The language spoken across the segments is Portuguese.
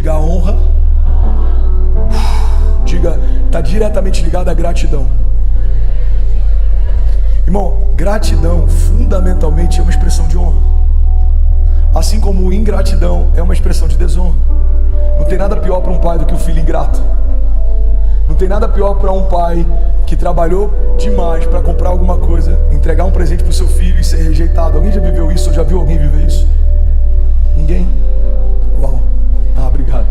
Diga a honra. Diga, está diretamente ligado à gratidão. Irmão, gratidão fundamentalmente é uma expressão de honra. Assim como ingratidão é uma expressão de desonra. Não tem nada pior para um pai do que o filho ingrato. Não tem nada pior para um pai que trabalhou demais para comprar alguma coisa, entregar um presente para o seu filho e ser rejeitado. Alguém já viveu isso? Ou já viu alguém viver isso? Ninguém? Uau. Obrigado.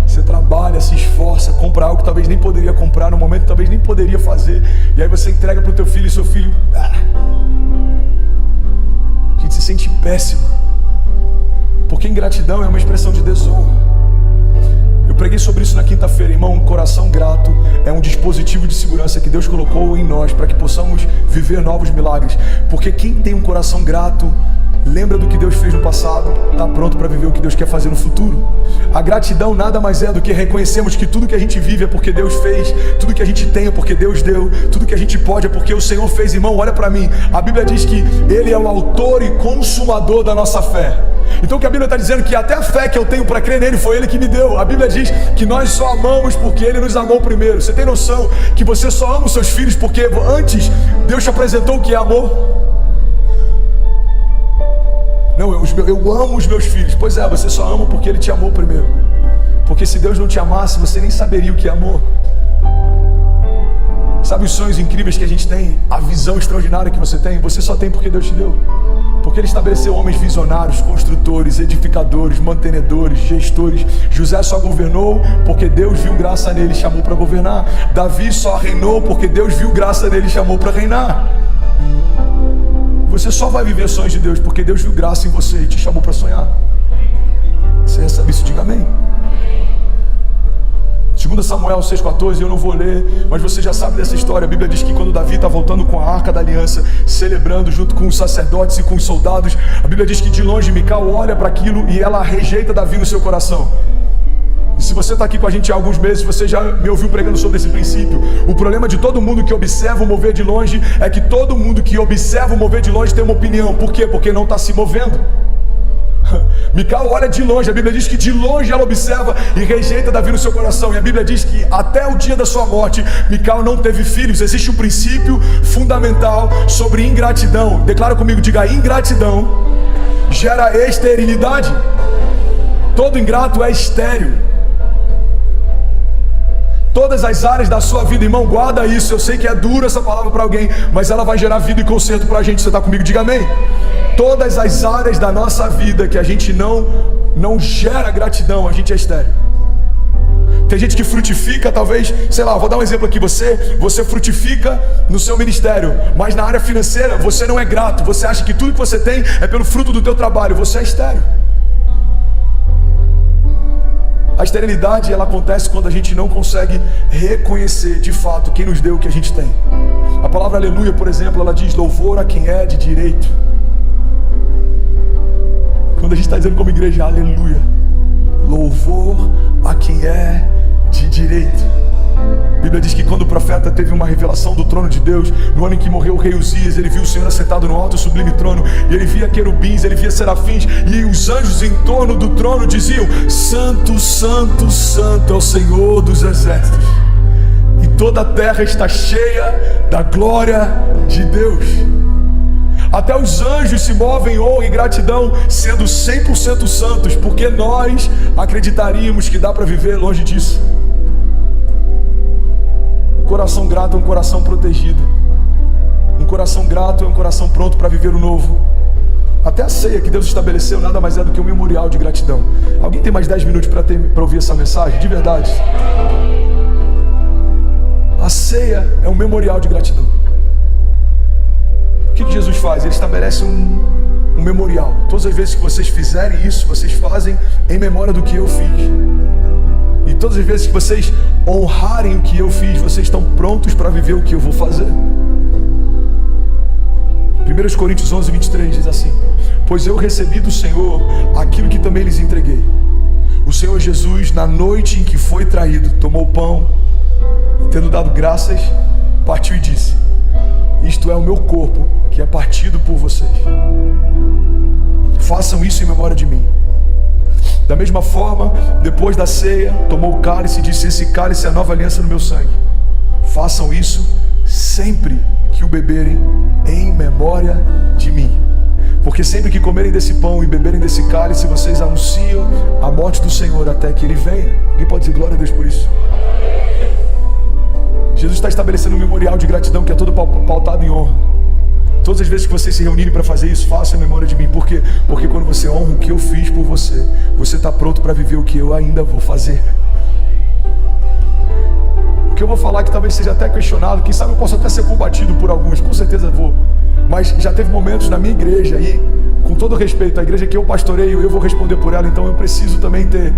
Você trabalha, se esforça, compra algo que talvez nem poderia comprar, no momento que talvez nem poderia fazer, e aí você entrega para o teu filho e seu filho... A gente se sente péssimo, porque ingratidão é uma expressão de desonra. Eu preguei sobre isso na quinta-feira, irmão. Um coração grato é um dispositivo de segurança que Deus colocou em nós para que possamos viver novos milagres. Porque quem tem um coração grato, lembra do que Deus fez no passado, está pronto para viver o que Deus quer fazer no futuro. A gratidão nada mais é do que reconhecermos que tudo que a gente vive é porque Deus fez, tudo que a gente tem é porque Deus deu, tudo que a gente pode é porque o Senhor fez. Irmão, olha para mim, a Bíblia diz que Ele é o autor e consumador da nossa fé. Então o que a Bíblia está dizendo é que até a fé que eu tenho para crer nele foi Ele que me deu. A Bíblia diz que nós só amamos porque Ele nos amou primeiro. Você tem noção que você só ama os seus filhos porque antes Deus te apresentou o que é amor? Não, eu amo os meus filhos. Pois é, você só ama porque Ele te amou primeiro. Porque se Deus não te amasse, você nem saberia o que é amor. Sabe os sonhos incríveis que a gente tem? A visão extraordinária que você tem? Você só tem porque Deus te deu. Porque Ele estabeleceu homens visionários, construtores, edificadores, mantenedores, gestores. José só governou porque Deus viu graça nele e chamou para governar. Davi só reinou porque Deus viu graça nele e chamou para reinar. Você só vai viver sonhos de Deus porque Deus viu graça em você e te chamou para sonhar. Você recebe isso? Diga amém. 2 Samuel 6,14, eu não vou ler, mas você já sabe dessa história. A Bíblia diz que quando Davi está voltando com a Arca da Aliança, celebrando junto com os sacerdotes e com os soldados, a Bíblia diz que de longe Mical olha para aquilo e ela rejeita Davi no seu coração. E se você está aqui com a gente há alguns meses, você já me ouviu pregando sobre esse princípio. O problema de todo mundo que observa o mover de longe é que todo mundo que observa o mover de longe tem uma opinião. Por quê? Porque não está se movendo. Mical olha de longe, a Bíblia diz que de longe ela observa e rejeita Davi no seu coração. E a Bíblia diz que até o dia da sua morte, Mical não teve filhos. Existe um princípio fundamental sobre ingratidão. Declara comigo, diga: ingratidão gera esterilidade. Todo ingrato é estéril. Todas as áreas da sua vida, irmão, guarda isso. Eu sei que é dura essa palavra para alguém, mas ela vai gerar vida e conserto para a gente. Você está comigo? Diga amém. Todas as áreas da nossa vida que a gente não gera gratidão, a gente é estéril. Tem gente que frutifica, talvez, sei lá, vou dar um exemplo aqui. Você frutifica no seu ministério, mas na área financeira você não é grato. Você acha que tudo que você tem é pelo fruto do teu trabalho. Você é estéril. A esterilidade, ela acontece quando a gente não consegue reconhecer de fato quem nos deu o que a gente tem. A palavra aleluia, por exemplo, ela diz louvor a quem é de direito. Quando a gente está dizendo como igreja, aleluia, louvor a quem é de direito. A Bíblia diz que quando o profeta teve uma revelação do trono de Deus, no ano em que morreu o rei Uzias, ele viu o Senhor assentado no alto e sublime trono, e ele via querubins, ele via serafins, e os anjos em torno do trono diziam: Santo, Santo, Santo é o Senhor dos exércitos, e toda a terra está cheia da glória de Deus. Até os anjos se movem em honra e gratidão, sendo 100% santos, porque nós acreditaríamos que dá para viver longe disso. Um coração grato é um coração protegido. Um coração grato é um coração pronto para viver o novo. Até a ceia que Deus estabeleceu nada mais é do que um memorial de gratidão. Alguém tem mais 10 minutos para ouvir essa mensagem? De verdade. A ceia é um memorial de gratidão. O que Jesus faz? Ele estabelece um memorial. Todas as vezes que vocês fizerem isso, vocês fazem em memória do que eu fiz. E todas as vezes que vocês honrarem o que eu fiz, vocês estão prontos para viver o que eu vou fazer. 1 Coríntios 11, 23 diz assim: pois eu recebi do Senhor aquilo que também lhes entreguei. O Senhor Jesus, na noite em que foi traído, tomou o pão, tendo dado graças, partiu e disse: isto é o meu corpo, que é partido por vocês. Façam isso em memória de mim. Da mesma forma, depois da ceia, tomou o cálice e disse: esse cálice é a nova aliança no meu sangue. Façam isso sempre que o beberem, em memória de mim. Porque sempre que comerem desse pão e beberem desse cálice, vocês anunciam a morte do Senhor até que Ele venha. Alguém pode dizer glória a Deus por isso? Jesus está estabelecendo um memorial de gratidão que é todo pautado em honra. Todas as vezes que vocês se reunirem para fazer isso, façam a memória de mim. Por quê? Porque quando você honra o que eu fiz por você, você está pronto para viver o que eu ainda vou fazer. O que eu vou falar que talvez seja até questionado, quem sabe eu posso até ser combatido por alguns, com certeza vou. Mas já teve momentos na minha igreja, e com todo respeito à igreja que eu pastoreio, eu vou responder por ela, então eu preciso também ter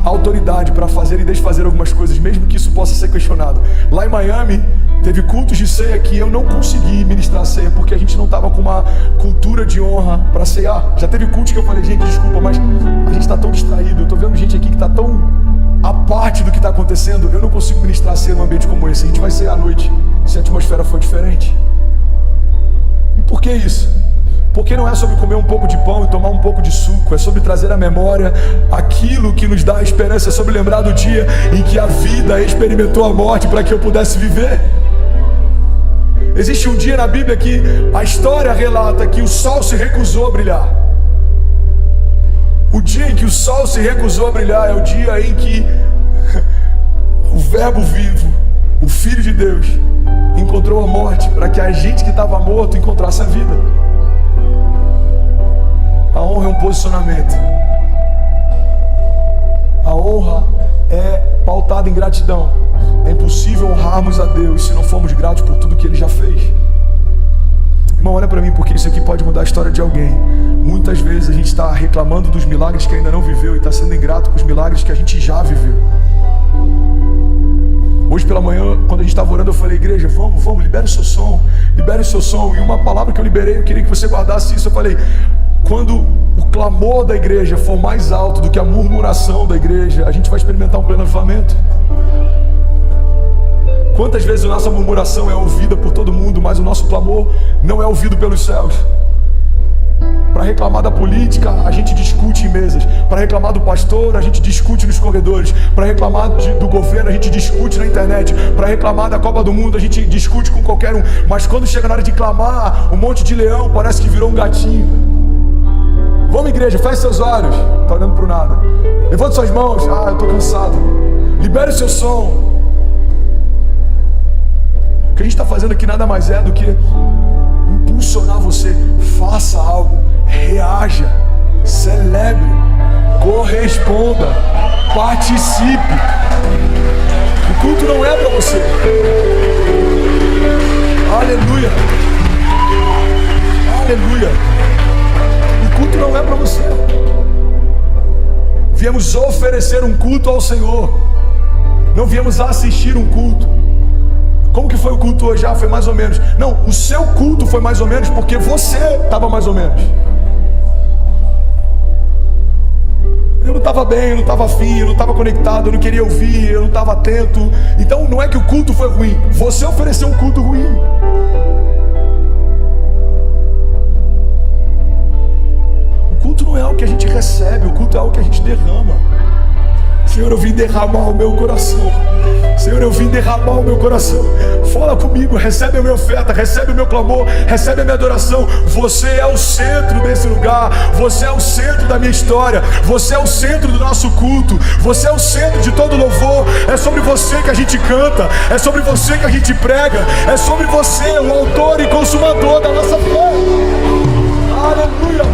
autoridade para fazer e desfazer algumas coisas, mesmo que isso possa ser questionado. Lá em Miami, teve cultos de ceia que eu não consegui ministrar a ceia, porque a gente não estava com uma cultura de honra para ceiar. Já teve cultos que eu falei: gente, desculpa, mas a gente está tão distraído, eu estou vendo gente aqui que está tão a parte do que está acontecendo, eu não consigo ministrar a ceia num ambiente como esse. A gente vai cear à noite, se a atmosfera for diferente. E por que isso? Porque não é sobre comer um pouco de pão e tomar um pouco de suco, é sobre trazer à memória aquilo que nos dá a esperança, é sobre lembrar do dia em que a vida experimentou a morte para que eu pudesse viver. Existe um dia na Bíblia que a história relata que o sol se recusou a brilhar. O dia em que o sol se recusou a brilhar é o dia em que o Verbo vivo, o Filho de Deus, encontrou a morte para que a gente que estava morto encontrasse a vida. A honra é um posicionamento. A honra é pautada em gratidão. É impossível honrarmos a Deus se não formos gratos por tudo que Ele já fez. Irmão, olha para mim, porque isso aqui pode mudar a história de alguém. Muitas vezes a gente está reclamando dos milagres que ainda não viveu e está sendo ingrato com os milagres que a gente já viveu. Hoje pela manhã, quando a gente estava orando, eu falei: igreja, vamos, libere o seu som. Libere o seu som. E uma palavra que eu liberei, eu queria que você guardasse isso. Eu falei: quando o clamor da igreja for mais alto do que a murmuração da igreja, a gente vai experimentar um pleno avivamento. Quantas vezes a nossa murmuração é ouvida por todo mundo, mas o nosso clamor não é ouvido pelos céus? Para reclamar da política, a gente discute em mesas. Para reclamar do pastor, a gente discute nos corredores. Para reclamar do governo, a gente discute na internet. Para reclamar da Copa do Mundo, a gente discute com qualquer um. Mas quando chega na hora de clamar, um monte de leão parece que virou um gatinho. Vamos, igreja, feche seus olhos. Está olhando para o nada. Levante suas mãos. Eu estou cansado. Libere o seu som. O que a gente está fazendo aqui nada mais é do que impulsionar você. Faça algo, reaja, celebre, corresponda, participe. O culto não é para você. Aleluia. Aleluia. O culto não é para você. Viemos oferecer um culto ao Senhor. Não viemos assistir um culto. Como que foi o culto hoje? Foi mais ou menos. Não, o seu culto foi mais ou menos porque você estava mais ou menos. Eu não estava bem, eu não estava afim, eu não estava conectado, eu não queria ouvir, eu não estava atento. Então não é que o culto foi ruim, você ofereceu um culto ruim. O culto não é algo que a gente recebe, o culto é algo que a gente derrama. Senhor, eu vim derramar o meu coração. Senhor, eu vim derramar o meu coração. Fala comigo, recebe a minha oferta, recebe o meu clamor, recebe a minha adoração. Você é o centro desse lugar. Você é o centro da minha história. Você é o centro do nosso culto. Você é o centro de todo louvor. É sobre você que a gente canta. É sobre você que a gente prega. É sobre você, o autor e consumador da nossa fé. Aleluia.